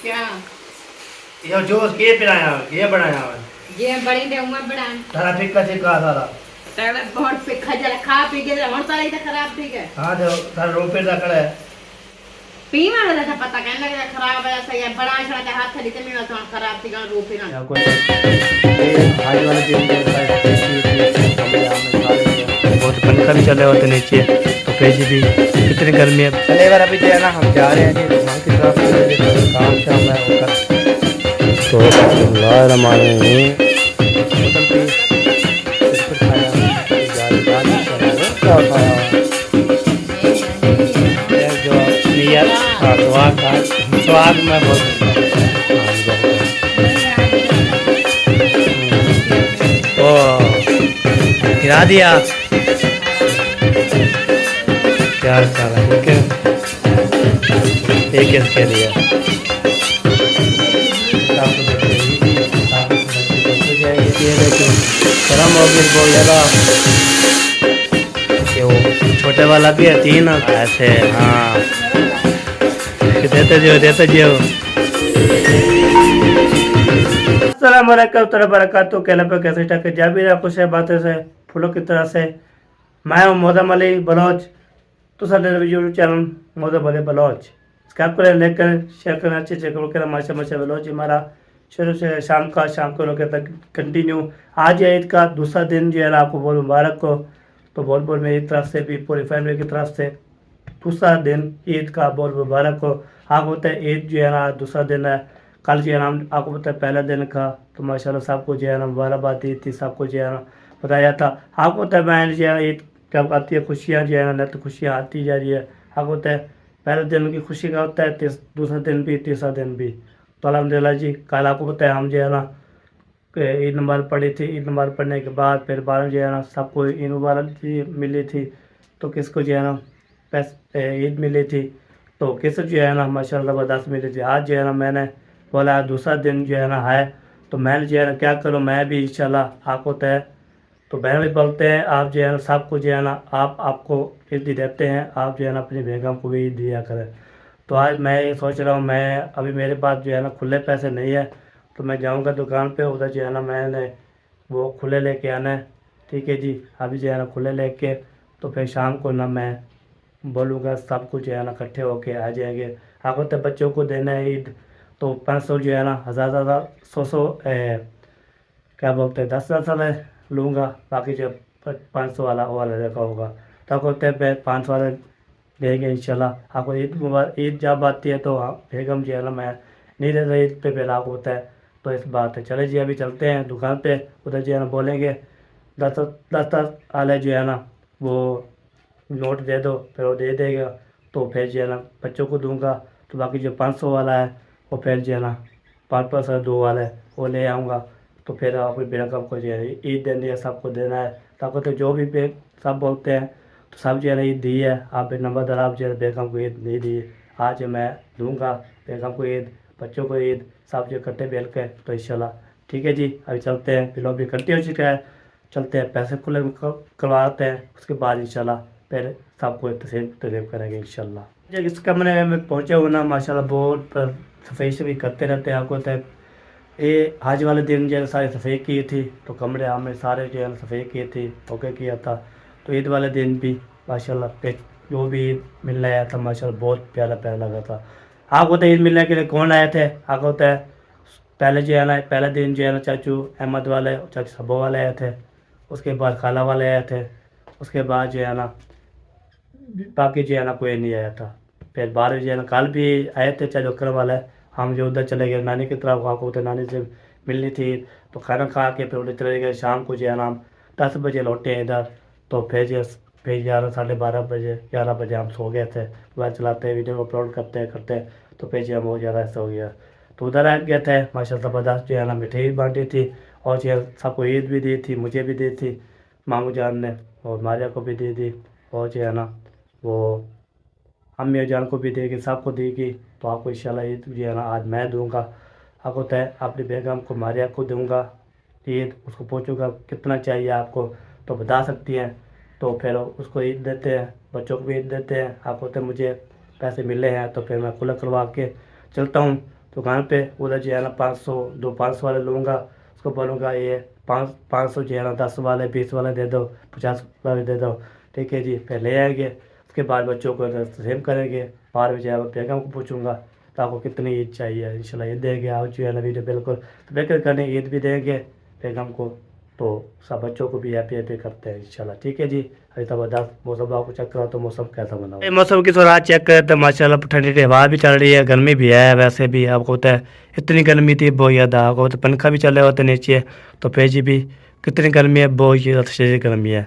क्या ये जो के बनाया ये बनाया जे बड़ी दे उमा बड़ा तारा फिक्का सिक्का सारा तेरे बहुत पिखा जरा खा पी के ਹੁਣ ਤਾਂ ਇਹ ਤਾਂ ਖਰਾਬ ਠੀਕ है हां जो तारा रुपए दा कड़ा है पीवा वाला था पता कहने लगा खराब है सही है बड़ा छड़ा के हाथ थली ते मेरा तो खराब थी गाल रूप ही ना या कोई ये हाई वाले दिन के साइड बहुत पंखा भी चले होते नीचे तो पेज भी कितनी गर्मी है चले बार अभी जो है ना हम जा रहे हैं जी दुकान की तरफ काम शाम है होकर तो अल्लाह बोतल पी बिस्कुट खाया जा खाया जो नियत स्वाद में बहुत ओ गिरा दिया क्या सारा ठीक है एक इसके लिए गरम हो गया बोल देगा कि वो छोटे वाला भी है 3 ऐसे हाँ देते जो अस्सलाम वालेकुम तरह बरकातहू कहला पे कैसे टके जाबिर खुश है बातें से फूलों की तरह से मैं हूँ मोहम्मद अली बलोच तो साढ़े YouTube channel Mohammad Ali Baloch subscribe करें लेकर शेयर करें अच्छे अच्छे करो करें माशा माशा बलोच हमारा शुरू से शाम को लोग तक कंटिन्यू आज है ईद का दूसरा दिन जो है ना आपको बहुत मुबारक हो तो बहुत मेरी तरफ से भी पूरी फैमिली की तरफ से दूसरा दिन ईद का बहुत मुबारक हो आपको होता है ईद जो है ना दूसरा दिन है कल जो है ना आपको पता है पहला दिन का तो माशाल्लाह सबको जो है ना मुबारकबाद दी थी सबको जो है ना बताया था आपको पता है मैं जो है ईद कब आती है खुशियाँ जो है ना नित खुशियाँ आती जा रही है आपको पता है पहले दिन की खुशी का होता है दूसरा दिन भी तीसरा दिन भी तो अल्हम्दुलिल्लाह जी कल आपको पता है हम जो है ना ईद नंबर पढ़ी थी ईद नंबर पढ़ने के बाद फिर बाद जो है ना सबको ईद मुबारक मिली थी तो किसको जो है ना ईद मिली थी तो किस जो है ना माशाल्लाह ज़बरदस्त मिली थी आज जो है ना मैंने बोला दूसरा दिन जो है ना है तो मैंने जो है ना क्या करूँ मैं भी इंशाल्लाह आपको तय तो बहन भी बोलते हैं आप जो है ना सबको जो है ना आपको ईद देते हैं आप जो है ना अपनी बेगम को भी दिया करें तो आज मैं ये सोच रहा हूँ मैं अभी मेरे पास जो है ना खुले पैसे नहीं है तो मैं जाऊँगा दुकान पे उधर जो है ना मैंने वो खुले लेके आना है ठीक है जी अभी जो है ना खुले लेके तो फिर शाम को ना मैं बोलूँगा सब कुछ जो है ना इकट्ठे होके आ जाएंगे आपको तो बच्चों को देना है ईद तो 500 जो है ना हज़ार 100 क्या बोलते हैं 10 में लूँगा बाकी जो 500 वाला वो वाला देखा होगा तो आपको होते हैं 500 वाले देंगे इंशाल्लाह आपको ईद जब आती है तो बेगम जो है ना मैं नहीं रहता ईद पे पहला आपको होता है तो इस बात है चले जी अभी चलते हैं दुकान पे उधर जो है ना बोलेंगे 10 वाले जो है ना वो नोट दे दो फिर वो दे देगा तो फिर जो है ना बच्चों को दूंगा तो बाकी जो 500 वाला है वो फिर जो है ना 5 2 वाला है वो ले आऊँगा तो फिर आपको बेगम को जो है ईद देनी है सबको देना है ताकि तो जो भी सब बोलते हैं तो सब जो है ना ईद दी है आप नंबरदार आप जो है बेगम को ईद नहीं दी आज मैं दूँगा बेगम को ईद बच्चों को ईद सब जो इकट्ठे बेल के तो इंशाल्लाह ठीक है जी अभी चलते हैं बिलों भी इकट्ठी हो चुका है चलते हैं पैसे खुले करवाते हैं उसके बाद इंशाल्लाह फिर सबको तकरीब करेंगे इंशाल्लाह इस कमरे में पहुँचे हुए ना माशाल्लाह बहुत सफाई से भी करते रहते हैं आपको तय ये आज वाले दिन जो है सारी सफाई की थी तो कमरे हमें सारे जो है सफाई की थी ओके किया था तो ईद वाले दिन भी माशाल्लाह जो भी ईद मिलने आया था माशाल्लाह बहुत प्यारा लगा था आपको तो ईद मिलने के लिए कौन आए थे आपको होता है पहले जो है ना पहले दिन जो है ना चाचू अहमद वाले चाचू सबो वाले आए थे उसके बाद खाला वाले आए थे उसके बाद जो है ना बाकी जो है ना कोई नहीं आया था फिर बाहर जो है ना कल भी आए थे चाहे जोकर वाले हम जो उधर चले गए नानी की तरफ आपको तो नानी से मिलनी थी तो खाना खा के फिर उधर चले गए शाम को जो है ना 10 बजे लौटे इधर तो फिर 11 12:30 बजे 11 बजे हम सो गए थे मोबाइल चलाते वीडियो अपलोड करते तो फिर जो बहुत ज़्यादा ऐसा हो गया तो उधर आ गए थे माशाल्लाह ज़बरदस्त जो है ना मिठाई बांटी थी और जो है सबको ईद भी दी थी मुझे भी दी थी मामू जान ने और मारिया को भी दी थी और जो है ना वो अम्मी जान को भी देगी सबको देगी तो आपको इंशाल्लाह ईद जो है ना आज मैं दूंगा आपको तय अपनी बेगम को मारिया को दूंगा ईद उसको पूछूंगा कितना चाहिए आपको तो बता सकती हैं तो फिर उसको ईद देते हैं बच्चों को भी ईद देते हैं आपको तो मुझे पैसे मिले हैं तो फिर मैं खुला करवा के चलता हूँ दुकान पे, उधर जो है ना 500 दो 500 वाले लूँगा, उसको बोलूँगा ये 500 जो है ना 10 वाले 20 वाले दे दो, 50 वाले दे दो, ठीक है जी। फिर ले आएंगे, उसके बाद बच्चों को सेम करेंगे। बाद में जो है बेगम को पूछूंगा तो आपको कितनी ईद चाहिए, इंशाल्लाह ईद देंगे। आप जो है ना वीडियो बिल्कुल तो बेकर करने ईद भी देंगे बेगम को, तो सब बच्चों को भी हैप्पी हैप्पी करते हैं इंशाल्लाह, ठीक है जी। अभी ज़बरदस्त मौसम आपको चेक करा तो मौसम कैसा बना हुआ। मौसम की थोड़ा चेक करते हैं, माशाल्लाह ठंडी ठंडी हवा भी चल रही है, गर्मी भी है। वैसे भी आपको होता है इतनी गर्मी थी बहुत ज़्यादा, आपको तो पंखा भी चल रहा होता है नीचे, तो फिर जी भी कितनी गर्मी है, बहुत ज़्यादा गर्मी है।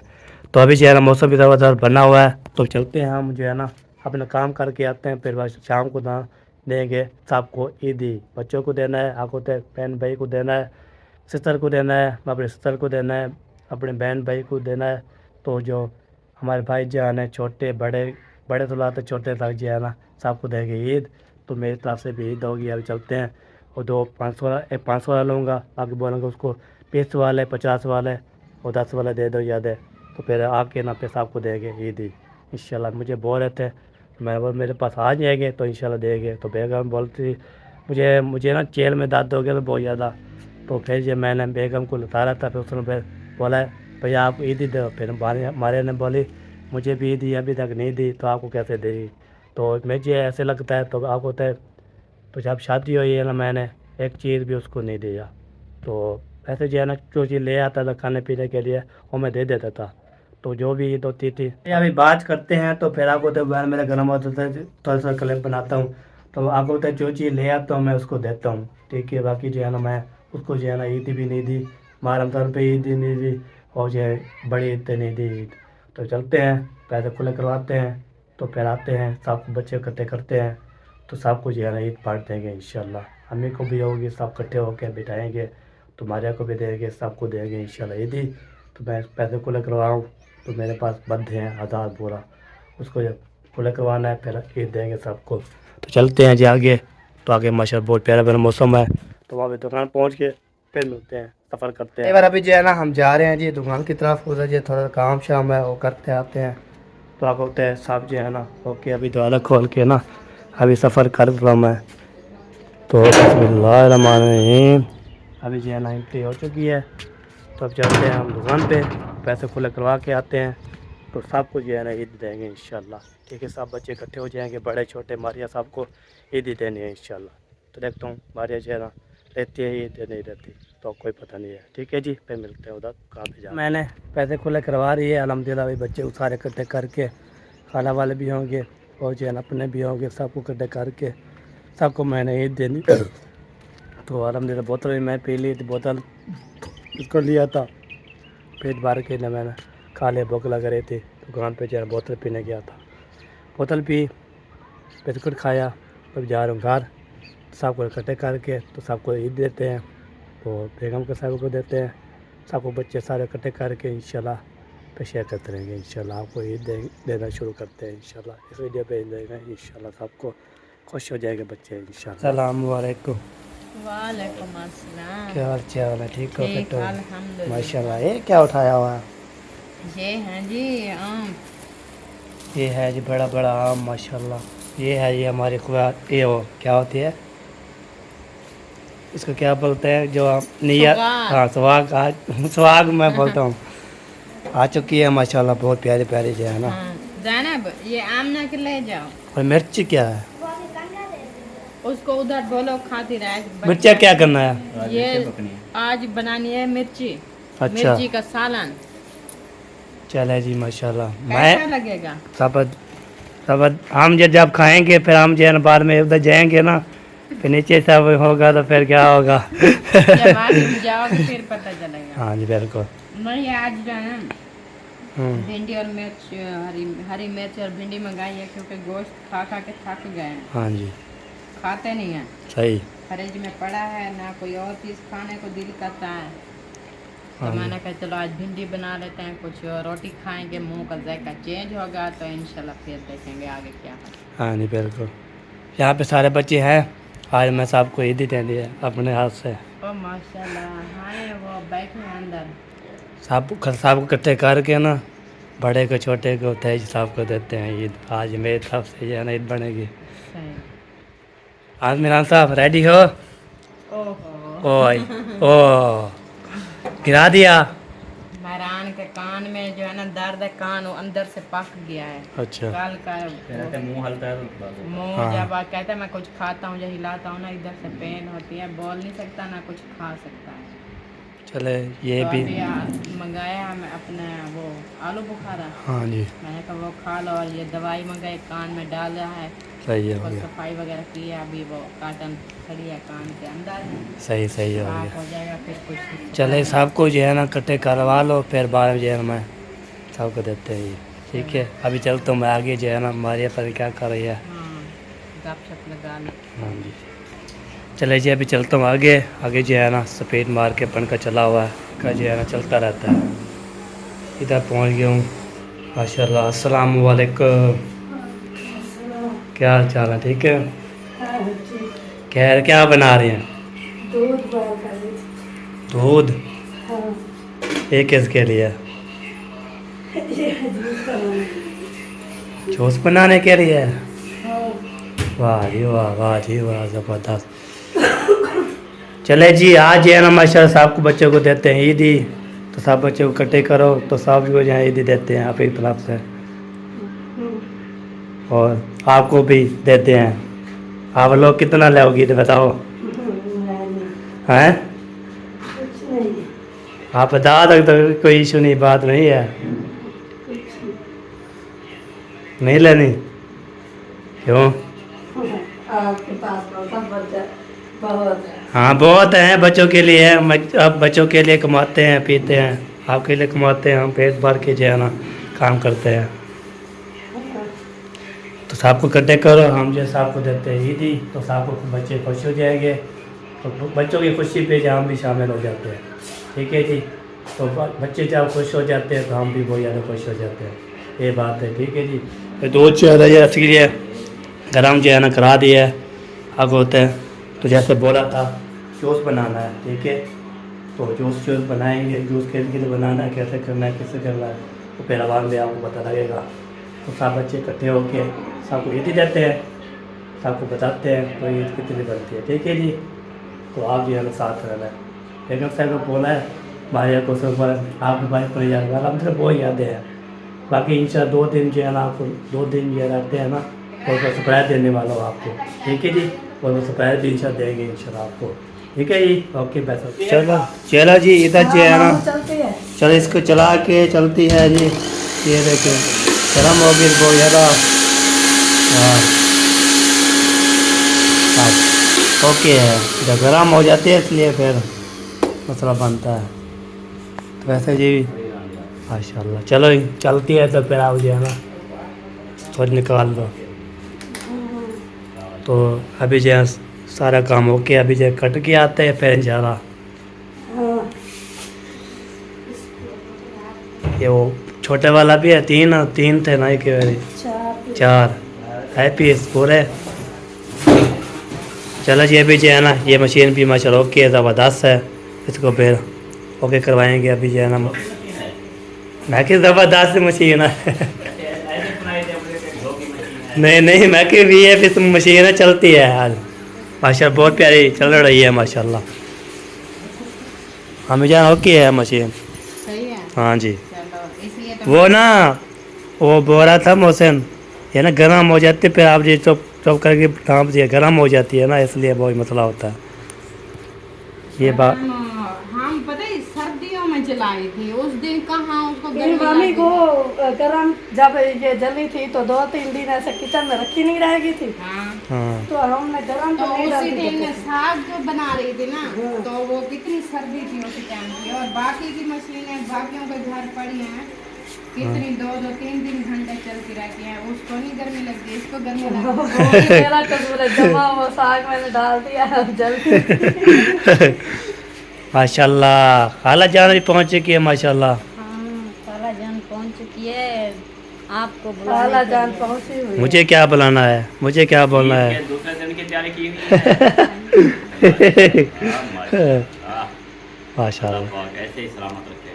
तो अभी जो है ना मौसम भी ज़बरदस्त बना हुआ है, तो चलते हैं हम जो है ना अपना काम करके आते हैं। फिर बस शाम को दान देंगे सबको, ईदी बच्चों को देना है, आपको तो बहन भाई को देना है, सिस्टर को देना है, अपने सिस्टर को देना है, अपने बहन भाई को देना है। तो जो हमारे भाई जान है, छोटे बड़े बड़े तो लाते छोटे तक जो है ना सबको देंगे ईद। तो मेरी तरफ से भी ईद होगी। अभी चलते हैं, और 500 वाला 500 वाला लूँगा, आगे बोलूँगा उसको 20 वाले 50 वाले और 10 वाले दे दो याद है। तो फिर आके ना पैसा आपको देंगे ईद ही इंशाल्लाह। मुझे बोल रहे थे मैं बोल मेरे पास आ जाएंगे तो इंशाल्लाह देंगे। तो बेगम बोलती मुझे ना जेल में दर्द हो गया था बहुत ज़्यादा। तो फिर जब मैंने बेगम को उतारा था, फिर उसने फिर बोला भैया आप ईद ही दो। फिर हमारे ने बोली मुझे भी ईद अभी तक नहीं दी, तो आपको कैसे देगी। तो मुझे ऐसे लगता है तो आपको तो जब शादी हुई है ना, मैंने एक चीज़ भी उसको नहीं दिया। तो ऐसे जो है ना जो चीज़ ले आता था खाने पीने के लिए वो मैं दे देता था। तो जो भी ईद होती थी अभी बात करते हैं। तो फिर आपको तो मेरा गर्म होता था, थोड़ा सा क्लिप बनाता हूँ। तो आपको तो जो चीज़ ले आता हूँ मैं उसको देता हूँ, ठीक है। बाकी जो है ना मैं उसको जो है ना ईद भी नहीं दी, रमज़ान पे ईद नहीं दी, और जो है बड़ी ईद नहीं दी ईद। तो चलते हैं, पैसे खुले करवाते हैं, तो फिर आते हैं, सब बच्चे इकट्ठे करते हैं, तो सबको जो है ना ईद बांट देंगे इंशाल्लाह। अम्मी को भी होगी, सब इकट्ठे होकर बिठाएँगे, तुम्हारे को भी देंगे, सबको देंगे इंशाल्लाह ईद ही। तो मैं पैसे खुले करवाऊँ तो मेरे पास बंद हैं 1000 पूरा, उसको जब खुले करवाना है फिर ईद देंगे सबको। तो चलते हैं जी आगे। तो आगे माशाल्लाह बहुत प्यारा प्यारा मौसम है, तो वहाँ पे दुकान पहुँच के फिर मिलते हैं, सफ़र करते हैं। एक बार अभी जो है ना हम जा रहे हैं जी दुकान की तरफ, उधर जो थोड़ा काम शाम है वो करते आते हैं। तो आप होते हैं साहब जो है ना ओके, अभी दरवाज़ा खोल के ना अभी सफ़र कर रहा हूँ मैं। तो बिस्मिल्लाहिर्रहमानिर्रहीम, अभी जो है ना एंट्री हो चुकी है। तो अब चलते हैं हम दुकान पे, पैसे खुले करवा के आते हैं, तो सबको जो है ना ईद देंगे इंशाल्लाह, ठीक है। सब बच्चे इकट्ठे हो जाएंगे, बड़े छोटे, मारिया सबको ईद ही देनी है इंशाल्लाह। तो देखता हूँ मारिया जो है ना रहती है ईद नहीं रहती, तो कोई पता नहीं है, ठीक है जी। फिर मिलते हैं उधर कहाँ पे जा। मैंने पैसे खुले करवा रही है अल्हम्दुलिल्लाह, अभी बच्चे सारे इकट्ठे करके, खाला वाले भी होंगे और जो है ना अपने भी होंगे, सबको इकट्ठे करके सबको मैंने ईद देनी। तो अल्हम्दुलिल्लाह बोतल भी मैं पी ली थी, बोतल इसको लिया था पेट भर के, न मैंने खा लिया, भूख लग रही थी। दुकान पे जो बोतल पीने गया था, बोतल पी, बिस्कुट खाया। तब जा रहा हूँ घर, सबको इकट्ठे करके तो सबको ईद देते हैं, तो बेगम के सबको देते हैं, सबको बच्चे सारे इकट्ठे करके इंशाल्लाह पे शेयर करते रहेंगे इंशाल्लाह। आपको ईद देना शुरू करते हैं इंशाल्लाह, इस वीडियो पे देंगे इंशाल्लाह, सबको खुश हो जाएंगे बच्चे इंशाल्लाह। सलाम वालेकुम। वालेकुम अस्सलाम। क्या हाल चाल है, ठीक हो? ठीक, फिट हो? अल्हम्दुलिल्लाह। माशाल्लाह। ये क्या उठाया हुआ है? ये है जी आम। ये है जी बड़ा बड़ा आम माशाल्लाह। ये है ये हमारी खुआ, ये वो क्या होती है इसको क्या बोलते हैं जो हम निया, सुगार। हाँ सुहाग, आज सुहाग मैं बोलता हूँ, आ चुकी है माशाल्लाह, बहुत प्यारी प्यारी जो है ना। हाँ, ज़ैनब ये आम ना के ले जाओ, और मिर्च क्या है? उसको उधर बोलो खाती रहे। मिर्चा क्या करना है? ये आज बनानी है मिर्ची, अच्छा मिर्ची का सालन। चले जी माशाल्लाह। कैसा मैं लगेगा? सब हम जब खाएंगे फिर हम जो है ना बाद में उधर जाएंगे ना, फिर नीचे सब होगा तो फिर क्या होगा। जब आगे में जाओगे फिर पता चलेगा। हाँ जी बिल्कुल। नहीं आज जो है ना भिंडी और मिर्च, हरी मिर्च और भिंडी मंगाई है, क्योंकि गोश्त खा खा के थक गए हैं, हाँ जी खाते नहीं हैं। सही। फ्रिज में पड़ा है ना, कोई और चीज़ खाने को दिल करता है। तो हाँ मैंने कहा चलो आज भिंडी बना लेते हैं, कुछ रोटी खाएंगे, मुंह का जायका चेंज होगा, तो इंशाल्लाह फिर देखेंगे आगे क्या है। हाँ जी बिल्कुल। यहाँ पे सारे बच्चे हैं, आज मैं सबको ईद ही दे दी है अपने हाथ से। ओ माशाल्लाह, हाँ वो बैठे हैं अंदर। सबको इकट्ठे करके ना, बड़े को छोटे को तेज सबको देते हैं ईद। आज मेरी तरफ से जो है ना ईद बनेगी। सही। आज मिरान साहब रेडी हो? ओहो ओए ओ गिरा दिया। मेहरान के कान में जो है ना दर्द है, कान वो अंदर से पक गया है। अच्छा कल का मुंह हल्का है मुंह हाँ। जब कहता है मैं कुछ खाता हूँ या हिलाता हूँ ना, इधर से पेन होती है, बोल नहीं सकता ना कुछ खा सकता है। चले ये तो भी। अभी मंगाया है मैं अपने वो आलू बुखारा, हाँ जी मैंने कहा वो खा लो, और ये दवाई मंगाई कान में डाला है, सही है हो और गया। सफाई वगैरह की है, अभी वो काटन खड़ी है कान के अंदर, सही सही हो साफ गया। हो जाएगा फिर कुछ। चले सबको जो है ना कट्टे करवा लो, फिर बाद में जो है मैं सबको देते हैं ये। ठीक है अभी चलता हूँ मैं आगे जो है ना हमारे पर क्या कर रही है। हाँ गपशप लगा लो। हाँ जी चले जी अभी चलता हूँ आगे। आगे जो है ना सफ़ेद मार के पंखा चला हुआ है का जो है ना चलता रहता है। इधर पहुँच गया हूँ माशाल्लाह। अस्सलाम वालेकुम, क्या हाल चाल है? ठीक है खैर क्या बना रहे हैं? दूध ये किसके लिए? जूस बनाने के लिए? वाह जी वाह, वाह जी वाह, ज़बरदस्त। चले जी आज जो है ना माशाल्लाह साहब को बच्चों को देते हैं ईदी, तो सब बच्चों को इकट्ठे करो तो सब को जो है ईदी देते हैं आप एक तरफ से, और आपको भी देते हैं। आप लोग कितना लोगे तो बताओ हैं? आप बता दो तो कोई इशू नहीं, बात नहीं है। नहीं लेनी क्यों? आपके पास बहुत है। हाँ बहुत हैं बच्चों के लिए है। अब बच्चों के लिए कमाते हैं पीते हैं, आपके लिए कमाते हैं, हम पेट भर के जो है ना काम करते हैं। तो सबको इकट्ठे करो, हम जो सबको देते हैं ईदी, तो सबको बच्चे खुश हो जाएंगे, तो बच्चों की खुशी पे जो हम भी शामिल हो जाते हैं। ठीक है जी, तो बच्चे जब खुश हो जाते हैं तो हम भी बहुत ज़्यादा खुश हो जाते हैं, ये बात है। ठीक है जी, तो दूध जो है इसलिए गर्म जो है ना करा दिया है। अब होते हैं तो जैसे बोला था जूस बनाना है, ठीक है, तो जूस बनाएंगे। जूस कैसे कैसे बनाना है, कैसे करना है, कैसे करना है, तो फिर बाद में आपको पता लगेगा। तो सब बच्चे इकट्ठे होकर सबको ईद देते हैं, सबको बताते हैं तो ईद कितनी बनती है। ठीक है जी, तो आप जो है ना साथ रहना है। बेगम साहब को बोला है भाई को सब आपके भाई पर याद वाला मतलब बहुत यादें हैं। बाकी इंशाल्लाह 2 दिन जो है ना आपको 2 दिन जो रहते हैं ना, तो सरप्राइज देने वाला हूँ आपको। ठीक है जी, और सरप्राइज भी इंशाल्लाह देंगे इंशाल्लाह आपको। ठीक है जी, ओके पैसा चलो चलो जी इधर जो है ना चलती है। चलो इसको चला के चलती है जी। ये देखिए गर्म हो गई बहुत ज़्यादा। हाँ ओके है, जब गर्म हो जाती है इसलिए फिर मसला बनता है। तो वैसे जी माशाल्लाह चलो चलती है, तो फिर आप जो है ना थोड़ी निकाल दो। तो अभी जो है सारा काम हो के अभी जो कट के आते हैं फिर इंशाल्लाह ये वो छोटे वाला भी है। 3 थे ना, एक 4 है पीस पूरे। चलो जी अभी जो है ना ये मशीन भी माशाल्लाह ओके ज़बरदस्त है, इसको फिर ओके करवाएंगे। अभी जो है ना मैं कि ज़बरदस्त मशीन है नहीं नहीं मैं कि भी है फिर मशीन है, चलती है आज माशाल्लाह, बहुत प्यारी चल रही है माशाल्लाह। हमें जान ओके है मशीन। सही है, हाँ जी, चलो इसलिए तो वो ना वो बोल रहा था मौसम ये ना गर्म हो जाती है, फिर आप जी चुप चुप करके ढाँप दिया, गर्म हो जाती है ना, इसलिए बहुत मसला होता है ये बात। हम पता है सर्दियों में जलाई थी, उस दिन कहाँ उसको मेरी गर्मी मम्मी लगी। को गरम जब ये जली थी तो 2-3 दिन ऐसे किचन में रखी नहीं रहेगी थी, हाँ हाँ तो हमने गरम तो तो नहीं उसी डाली दिन थी। साग जो बना रही थी ना, तो वो कितनी सर्दी थी उसी टाइम की, और बाकी की मशीनें बाकियों के घर पड़ी हैं कितनी 2-3 दिन घंटे चलती रहती हैं, उसको नहीं गर्मी लगती, इसको गर्मी लगती है। वही मेरा कसूर है, जमा वो साग मैंने डाल दिया जल्दी। माशाल्लाह खाला जान भी पहुँच चुकी है माशाल्लाह। खाला जान पहुंच चुकी है, आपको खाला बुलाने के जान लिए। पहुंची हुई है। मुझे क्या बुलाना है, मुझे क्या बोलना है? दूसरे दिन की तैयारी की हुई है। माशाल्लाह ऐसे ही सलामत रखे,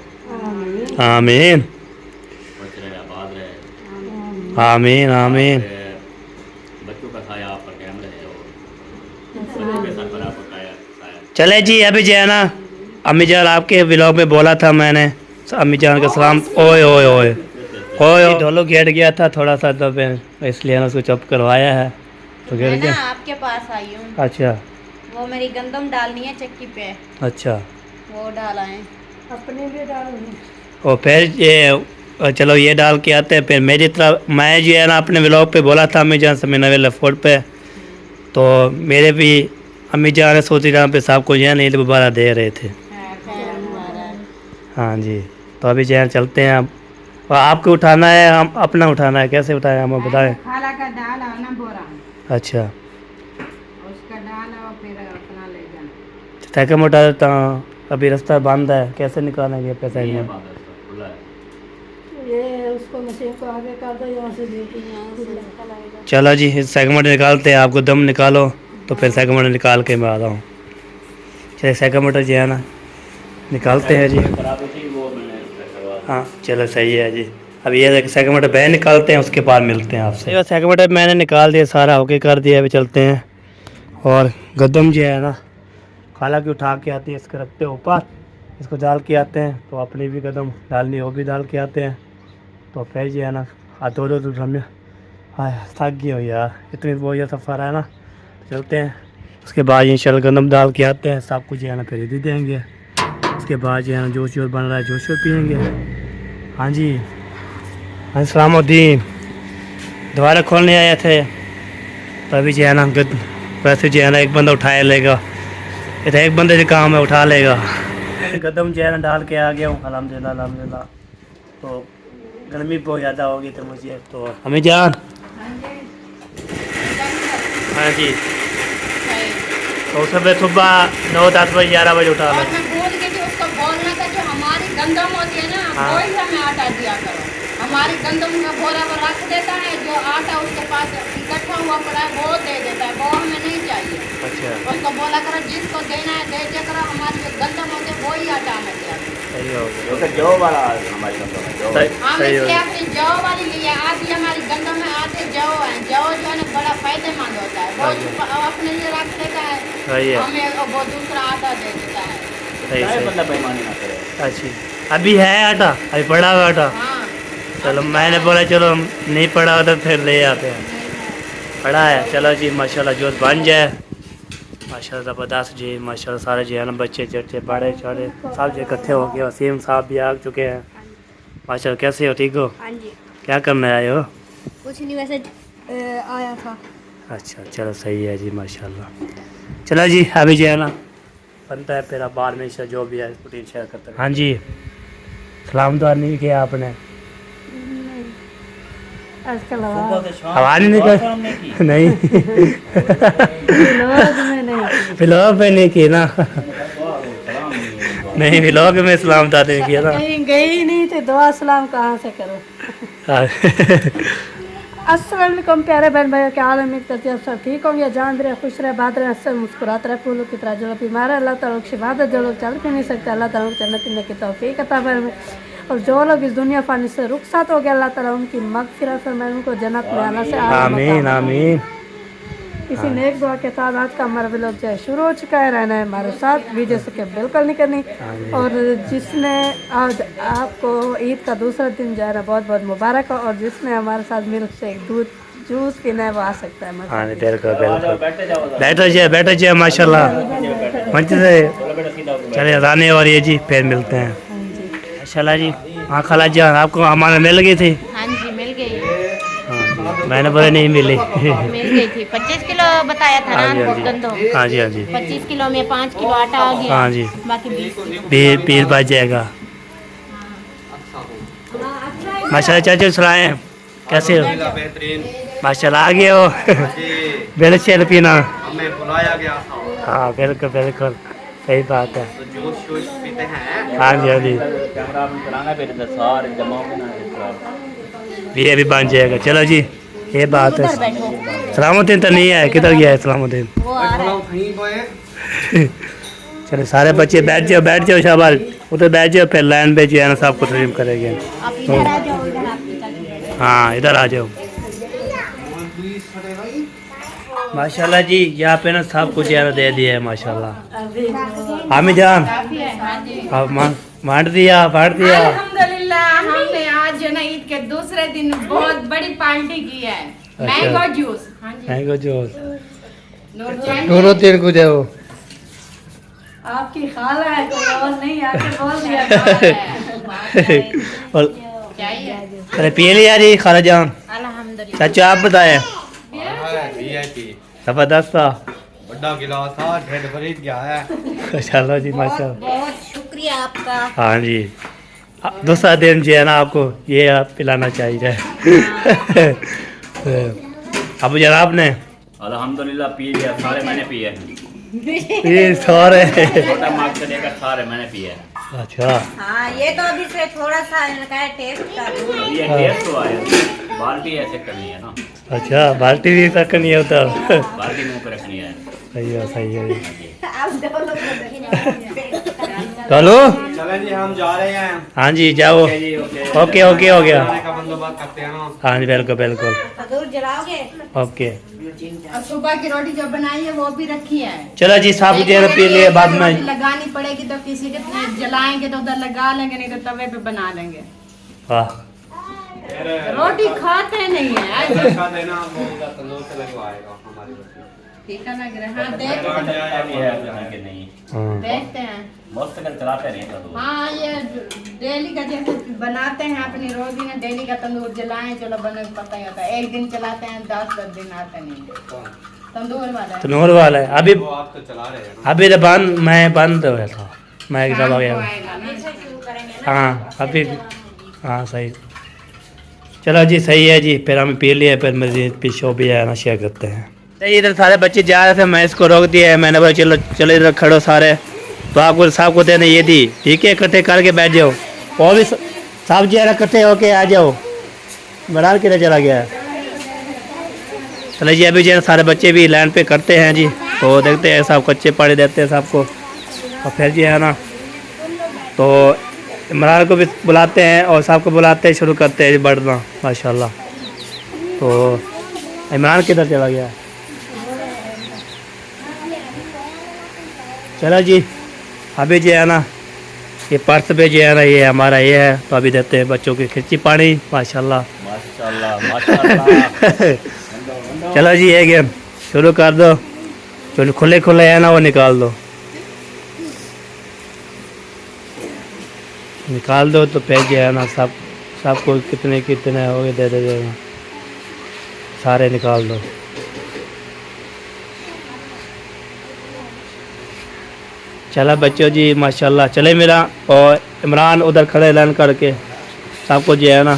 आमीन खुश रहे, आबाद रहे, आमीन आमीन। बच्चों का साया आप पर कायम रहे, और चले जी, अभी जो है ना अम्मी जान आपके व्लॉग में बोला था मैंने, अम्मी जान का सलाम। ओए ओए ओए ओए, ढोलो गिर गया था थोड़ा सा, तो फिर इसलिए ना उसको चुप करवाया है, तो गिर मैं गया। ना आपके पास आई हूँ, अच्छा वो मेरी गंदम डालनी है चक्की पे, अच्छा, वो डाला है। अपनी भी डालूंगी। और फिर ये चलो ये डाल के आते हैं। फिर मेरी तरफ मैं जो है ना अपने व्लॉग पे बोला था अम्मी जान से नवे फूड पे, तो मेरे भी अम्मी जान सोची जहाँ पे साहब को जो है ना ईद मुबारक दे रहे थे। हाँ जी, तो अभी जो है चलते हैं अब। और आपको उठाना है, हम अपना उठाना है, कैसे उठाए हम बताएं। खाला का डाल आओ ना बोरा, अच्छा, उसका डाल आओ फिर अपना ले जाना। थैकम उठा देता हूँ, अभी रास्ता बंद है, कैसे निकालेंगे पैसा में। ये उसको मशीन को आगे कर दो, यहाँ से देखिए। चलो जी, इस सेगमेंट निकालते हैं, आपको दम निकालो तो फिर सेगमेंट निकाल के मैं आता हूँ। चलिए सेगमेंट जो है ना निकालते हैं जी। हाँ चलो सही है जी, अब ये सेगमेंट बह निकालते हैं, उसके बाद मिलते हैं आपसे। सेगमेंट मैंने निकाल दिया सारा, ओके कर दिया, अभी चलते हैं। और गदम जो है ना खाला की उठा के आती है, इसको रखते हैं ऊपर, इसको डाल के आते हैं, तो अपनी भी कदम डालनी वो भी डाल के आते हैं। तो फिर जो है ना दो दो हमें थक गई हो यार, इतनी वो ये सफ़र है ना, तो चलते हैं। उसके बाद इंशाल्लाह गंदम डाल के आते हैं, सब कुछ जो है ना फिर दे देंगे। उसके बाद जो है ना जोश बन रहा है, जोश पियेंगे। हाँ जी, अस्सलामुद्दीन दोबारा खोलने आए थे, तो अभी जो है ना वैसे जो है ना एक बंदा उठाया लेगा, इधर एक बंदे जो काम है उठा लेगा। कदम जो है ना डाल के आ गया हूँ अल्हम्दुलिल्लाह अल्हम्दुलिल्लाह। तो गर्मी बहुत ज़्यादा होगी तो मुझे तो हमें जान। हाँ जी, तो सुबह 9-10 बजे 11 बजे उठा और लो। मैं भूल गई थी उसको बोलना था, जो हमारी गंदम होती है ना, हाँ। वही हमें आटा दिया करो। हमारी गंदम का बोरा वो रख देता है, जो आटा उसके पास इकट्ठा हुआ पड़ा है वो दे देता है, वो हमें नहीं चाहिए। अच्छा उसको बोला करो जिसको देना है दे दिया करो, हमारी जो गंदम होती है वही आटा हमें दिया करो। सही हो गया, जो कि जौ वाला हमारी गंदम है, जौ। हम सही हो इसलिए गया। अपनी जौ वाली ली है, आधी हमारी गंदम है आधे जौ है। जौ जो है ना बड़ा फायदेमंद होता है, वो अपने लिए रख देता है, सही है, हमें वो दूसरा आटा दे देता है। सही चाहे सही। बंदा बेईमानी ना करे। अच्छी अभी है आटा, अभी पड़ा हुआ आटा। हाँ चलो मैंने बोला चलो नहीं पड़ा तो फिर ले आते हैं, पड़ा है। चलो जी माशाल्लाह जो बन जाए, माशाल्लाह ज़बरदस्त जी, माशाल्लाह सारे जो है ना बच्चे चच्चे बड़े छोटे सब जो इकट्ठे हो गए। वसीम साहब भी आ चुके हैं, माशाल्लाह। कैसे हो, ठीक हो? हाँ जी, क्या करने आए हो? कुछ नहीं, वैसे आया था। अच्छा चलो सही है जी माशाल्लाह। चलो जी अभी जो है ना बनता है, फिर अब बाद में जो भी है रूटीन शेयर करते हैं। हाँ जी, सलाम दुआ नहीं किया आपने? आजकल आवाज़ नहीं निकल नहीं लोग में नहीं, व्लॉग में नहीं की ना नहीं, व्लॉग में सलाम दुआ नहीं किया ना। कहीं गई नहीं थे, दुआ सलाम कहाँ से करो। अस्सलाम वालेकुम प्यारे बहन भाइयों, क्या हाल है? उम्मीद करती हूँ सब ठीक होंगे, जान रहे, खुश रहे, बात रहे, हंसते मुस्कुराते रहे, फूलों की तरह जो लोग बीमार है अल्लाह ताला की इबादत, जो लोग चल भी नहीं सकते अल्लाह ताला को चलने पीने की तौफीक अता फरमाए, और जो लोग इस दुनिया फानी से रुखसात हो गया अल्लाह ताला उनकी मगफिरत फरमाए, उनको जन्नत में आना से आमीन आमीन। इसी नेक दुआ के साथ आज का हमारा व्लॉग जो है शुरू हो चुका है। रहना है हमारे साथ, वीडियो से क्या बिल्कुल नहीं करनी। और जिसने आज आपको ईद का दूसरा दिन जो है ना बहुत बहुत मुबारक हो, और जिसने हमारे साथ मिल्क शेक दूध जूस पीना है वो आ सकता है। हाँ बिल्कुल बिल्कुल, बैठो जी माशाल्लाह मंच से चले रानी। और ये जी फिर मिलते हैं माशाल्लाह जी। हाँ खाला जी आपको हमारा मिल गई थी? हाँ जी मिल गई, हाँ मैंने बोला नहीं मिली। मिल गई थी। 25 किलो बताया था हाँ जी ना हाँ जी गंदम, हाँ जी हाँ जी 25 किलो में 5 किलो आटा आ गया। हाँ जी, बाकी 20 किलो। पीर बच जाएगा माशाल्लाह। चाचा सलाएं, कैसे हो? माशाल्लाह आ गए हो बेल शेल पीना हमें बुलाया गया था, हाँ बिल्कुल बिल्कुल सही बात है। तो जोश जोश पीते हैं। हाँ जी हाँ जी, कैमरा ऑन कराना फिर सारे जमा होना ये भी बन जाएगा। चलो जी ये बात है। सलामुद्दीन तो नहीं है, किधर गया है सलामुद्दीन? वो आ रहा है। चलो सारे बच्चे बैठ जाओ शाबाश, उधर बैठ जाओ, फिर लाइन पे जो है ना सबको तस्लीम करेंगे। आप इधर आ जाओ, इधर आपकी चल। हाँ इधर आ जाओ। माशाल्लाह जी, यहाँ पे ना सब कुछ यार दे दिया है माशाल्लाह। अभी हामिद जान काफी है, हाँ जी। अब बांट दिया। अल्हम्दुलिल्लाह हमने आज जो ना ईद के दूसरे दिन बहुत बड़ी पार्टी की है। मैंगो जूस, हाँ जी। मैंगो जूस नूरजहान दोनों तीन कुछ है वो। आपकी खाला है, कोई और नहीं, आके बोल दिया। और चाहिए। अरे पी लिया जी खाला जान। अल्हम्दुलिल्लाह। चाचा आप बताए वीआईपी जबरदस्त था। बड़ा गिलास था, ढेर खरीद गया है। चलो जी माशाल्लाह। बहुत शुक्रिया आपका। हाँ जी, दूसरा दिन जो है ना आपको ये आप पिलाना चाहिए। अब जनाब ने अल्हम्दुलिल्लाह पी लिया, सारे मैंने पिए। ये सारे छोटा मार्क से लेकर सारे मैंने पिए। अच्छा हाँ ये तो अभी से थोड़ा सा इनका है टेस्ट कर लूं। अब ये टेस्ट हुआ है, बाल्टी ऐसे करनी है ना, अच्छा, बाल्टी भी तक नहीं होता। बाल्टी मुंह पे रखनी है। सही है। आप दो लोग चलो चलें जी, हम जा रहे हैं। हाँ जी जाओ। ओके जी, ओके हो गया। खाने का बंदोबस्त करते हैं ना। हाँ जी बिल्कुल। दूर जलाओगे। ओके और सुबह की रोटी जो बनाई है वो भी रखी है। चलो जी, साहब जो है पी लिए बाद में। लगानी पड़ेगी तो किसी के जलाएंगे तो उधर लगा लेंगे, नहीं तो तवे पे बना लेंगे। हाँ रोटी खाते नहीं है। अच्छा देना, वो उधर तंदूर से लगवाएगा हमारी रोटी। ठीक है लग रहा है। हाँ नहीं देखते हैं। मस्त कर चलाते नहीं तो। हाँ ये डेली का जैसे बनाते हैं अपनी रोजी ने, डेली का तंदूर जलाएं, चलो बने पता ही होता है। एक दिन चलाते हैं, 10 दिन आते नहीं। तंदूर वाला है। तनूर वाला है अभी। वो आप तो चला रहे हैं ना। अभी तो मैं बंद हुआ था, मैं शाम हो को गया। आएगा ना। शुरू करेंगे ना। हाँ अभी हाँ सही। चलो जी सही है जी, फिर हम पी लिए, फिर मजीद पीछो भी है ना शेयर करते हैं। इधर सारे बच्चे जा रहे थे, मैं इसको रोक दिया है। मैंने बोला चलो इधर खड़ो सारे, तो आपको साहब को देने ये दी। ठीक है, इकट्ठे करके बैठ जाओ। और भी साहब जी इकट्ठे होके आ जाओ। बनार किधर चला गया है? चलो जी, अभी जो है सारे बच्चे भी लाइन पे करते हैं जी, तो देखते हैं साहब कच्चे पानी देते हैं सबको। और फिर जी है ना, तो इमरान को भी बुलाते हैं और साहब को बुलाते हैं, शुरू करते हैं बढ़ना माशाल्लाह। तो इमरान किधर चला गया? चलो जी, अभी जो है ना ये पर्स पे जो है ना ये हमारा ये है, तो अभी देते हैं बच्चों की खिच्ची पानी माशाल्लाह। चलो जी, ये गेम शुरू कर दो। जो खुले है ना वो निकाल दो तो फिर जो है ना सबको कितने हो गए दे देना, सारे निकाल दो। चला बच्चों जी माशाल्लाह। चले मेरा और इमरान उधर खड़े लाइन करके सबको जो है ना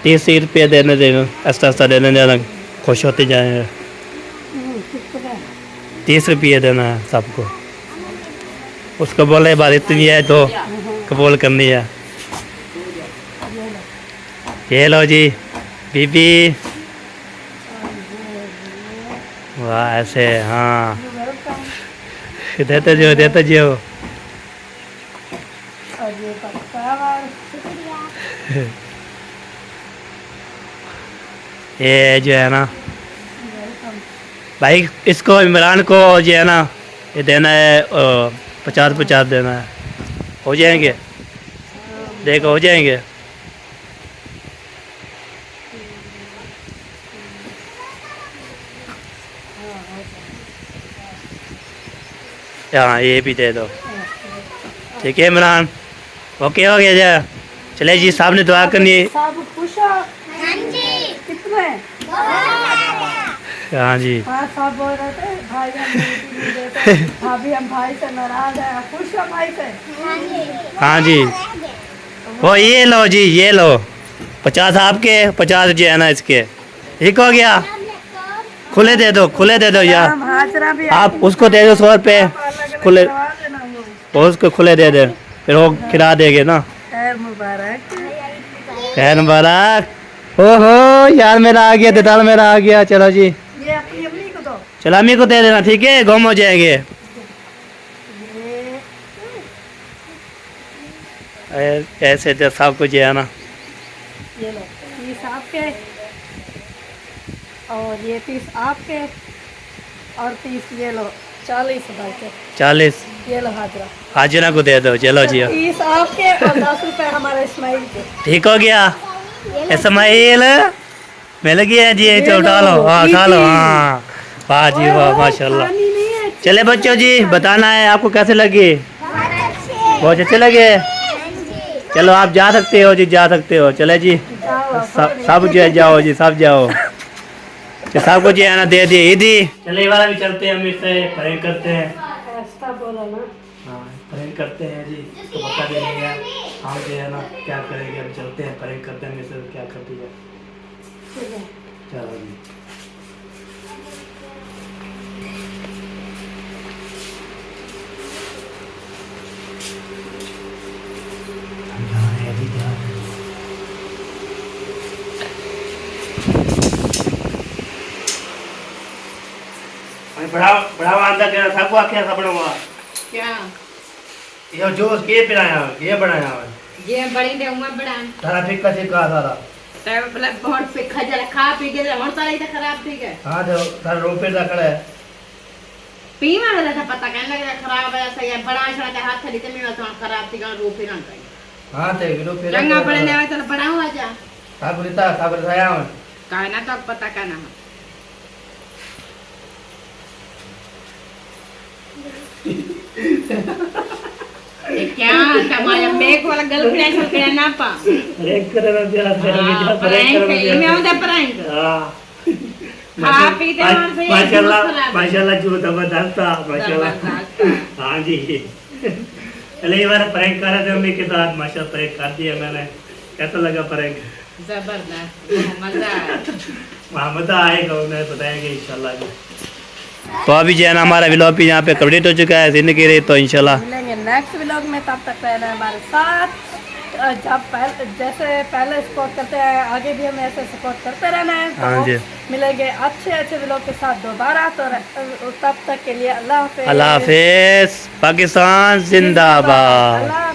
30 रुपये देने ऐसा देने देना, खुश होते जाएंगे। 30 रुपये देना है सबको। उसको बोले बात इतनी है तो कबूल करनी है। ये लो जी बीबी, वाह ऐसे हाँ, देते जो ये जो है ना भाई, इसको इमरान को जो है ना ये देना है 50 देना है। हो जाएंगे, देखो हो जाएंगे। हाँ ये भी दे दो। ठीक है इमरान, ओके हो गया जा। चले जी, साहब ने दुआ करनी है। सब खुश हो? कितने? हाँ जी हाँ सब बोल रहे थे भाई हम ड्यूटी नहीं देते, भाभी हम भाई से नाराज है। खुश हो भाई से? हाँ जी, वो ये लो जी, ये लो 50 आपके, 50 जो है ना इसके। ठीक हो गया, खुले दे दो यार। हम हाजरा भी आप उसको दे दो 100 रुपये खुले, करवा देना वो। वो उसको खुले दे दे, फिर वो खिला देंगे ना। खैर मुबारक। खैर मुबारक। ओहो यार मेरा आ गया, देताल मेरा आ गया। चलो जी, ये अपनी अम्मी को दो। चलो अम्मी को दे देना, ठीक है, गुम हो जाएंगे। ऐसे तो सब कुछ है ना। ये लो, ये साहब के और ये 30 आपके और 30 ये लो, 40 भाई के, 40 ये लो हाजरा। हाजिरा को दे दो, चलो जी। 30 आपके और 10 रुपए हमारे इस्माइल के। ठीक हो गया इस्माइल, मिल गया जी, ये तो उठा लो, हाँ खा लो, हाँ वाह जी वाह माशाल्लाह। पानी नहीं है। चले बच्चों जी, बताना है आपको कैसे लगे, बहुत अच्छे लगे। चलो आप जा सकते हो जी, जा सकते हो, चले जी सब जो जाओ जी, सब जाओ, सबको जो है ना दे दिए ईदी। चले ये वाला भी चलते हैं, हम इससे प्रैंक करते हैं। ऐसा बोला ना, हाँ प्रैंक करते हैं जी, तो बता देंगे हम जो है ना क्या करेंगे, हम चलते हैं प्रैंक करते हैं, इससे क्या करती है। ठीक है। चलो जी। बढ़ाओ बढ़ाओ अंदर के सबको आखे सब बनवा क्या ये जोश के पिलाया, ये बनाया है ये बड़ी दे उमा बड़ा तारा फिक्का का सारा तब मतलब बहुत पे खजर खा पी के हम सारा इधर खराब थी गए। हां जो तारा रोपे दा खड़ा है पीमा वाला था पता कहने लगा खराब है ऐसा ये बड़ा छड़ा के हाथ थली में तो खराब थी का रोपे ना था। हां ते रोपे रंगा पड़े ने तो बड़ा हुआ जा का बुरीता का बताया हूं कहना तो पता कहना क्या कमाया मेक वाला गर्लफ्रेंड को क्या ना पा प्रैंक करे ना जरा प्रैंक ये में होता प्रैंक हां खा पी के और से माशाल्लाह माशाल्लाह जो जबरदस्त था माशाल्लाह। हां जी चले ये बार प्रैंक कर रहे थे मम्मी के साथ, माशाल्लाह प्रैंक कर दिया मैंने, कैसा लगा प्रैंक? जबरदस्त मजा आया। मजा आएगा उन्हें बताएंगे इंशाल्लाह। तो अभी जो है ना हमारा व्लॉग भी यहाँ पे कंप्लीट हो चुका है जिंदगी, तो इंशाल्लाह मिलेंगे नेक्स्ट व्लॉग में, तब तक रहना हमारे साथ। जब जैसे पहले सपोर्ट करते हैं आगे भी हमें ऐसे सपोर्ट करते रहना है। हाँ जी। तो मिलेंगे अच्छे अच्छे व्लॉग के साथ दोबारा, तो तब तक के लिए अल्लाह हाफिज़। अल्लाह हाफिज़, पाकिस्तान जिंदाबाद।